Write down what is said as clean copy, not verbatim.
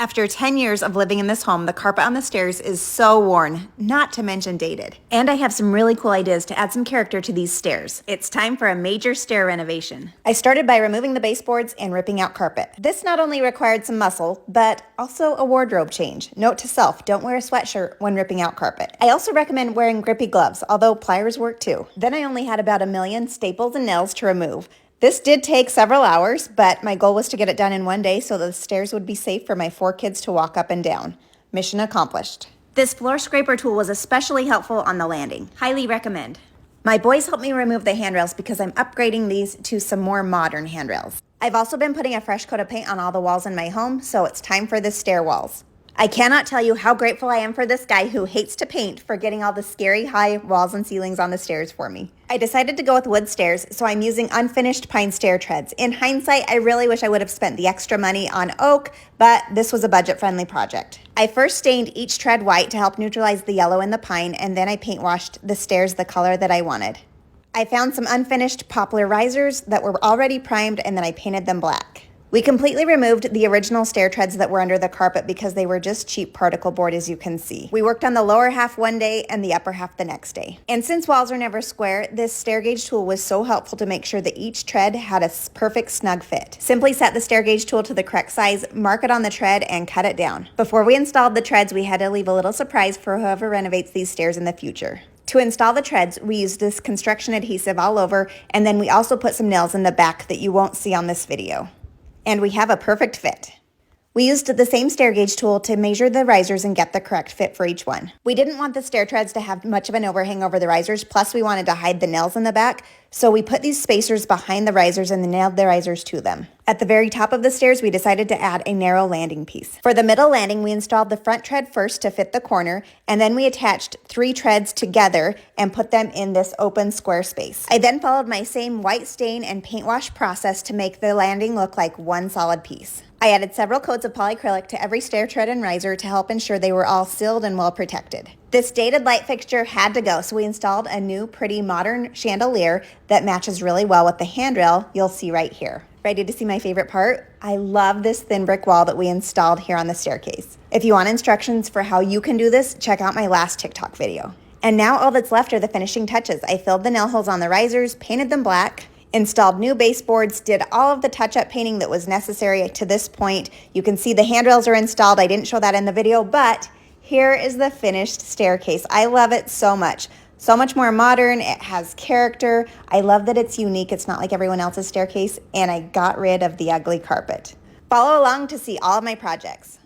After 10 years of living in this home, the carpet on the stairs is so worn, not to mention dated. And I have some really cool ideas to add some character to these stairs. It's time for a major stair renovation. I started by removing the baseboards and ripping out carpet. This not only required some muscle, but also a wardrobe change. Note to self, don't wear a sweatshirt when ripping out carpet. I also recommend wearing grippy gloves, although pliers work too. Then I only had about 1 million staples and nails to remove. This did take several hours, but my goal was to get it done in one day so the stairs would be safe for my 4 kids to walk up and down. Mission accomplished. This floor scraper tool was especially helpful on the landing. Highly recommend. My boys helped me remove the handrails because I'm upgrading these to some more modern handrails. I've also been putting a fresh coat of paint on all the walls in my home, so it's time for the stair walls. I cannot tell you how grateful I am for this guy who hates to paint for getting all the scary high walls and ceilings on the stairs for me. I decided to go with wood stairs, so I'm using unfinished pine stair treads. In hindsight, I really wish I would have spent the extra money on oak, but this was a budget-friendly project. I first stained each tread white to help neutralize the yellow in the pine, and then I paint washed the stairs the color that I wanted. I found some unfinished poplar risers that were already primed, and then I painted them black. We completely removed the original stair treads that were under the carpet because they were just cheap particle board, as you can see. We worked on the lower half one day and the upper half the next day. And since walls are never square, this stair gauge tool was so helpful to make sure that each tread had a perfect snug fit. Simply set the stair gauge tool to the correct size, mark it on the tread, and cut it down. Before we installed the treads, we had to leave a little surprise for whoever renovates these stairs in the future. To install the treads, we used this construction adhesive all over, and then we also put some nails in the back that you won't see on this video. And we have a perfect fit. We used the same stair gauge tool to measure the risers and get the correct fit for each one. We didn't want the stair treads to have much of an overhang over the risers, plus we wanted to hide the nails in the back, so we put these spacers behind the risers and nailed the risers to them. At the very top of the stairs, we decided to add a narrow landing piece. For the middle landing, we installed the front tread first to fit the corner, and then we attached 3 treads together and put them in this open square space. I then followed my same white stain and paint wash process to make the landing look like one solid piece. I added several coats of polyacrylic to every stair tread and riser to help ensure they were all sealed and well protected. This dated light fixture had to go, so we installed a new pretty modern chandelier that matches really well with the handrail you'll see right here. Ready to see my favorite part? I love this thin brick wall that we installed here on the staircase. If you want instructions for how you can do this, check out my last TikTok video. And now all that's left are the finishing touches. I filled the nail holes on the risers, painted them black, installed new baseboards, did all of the touch-up painting that was necessary to this point. You can see the handrails are installed. I didn't show that in the video, but here is the finished staircase. I love it so much. So much more modern. It has character. I love that it's unique. It's not like everyone else's staircase, and I got rid of the ugly carpet. Follow along to see all of my projects.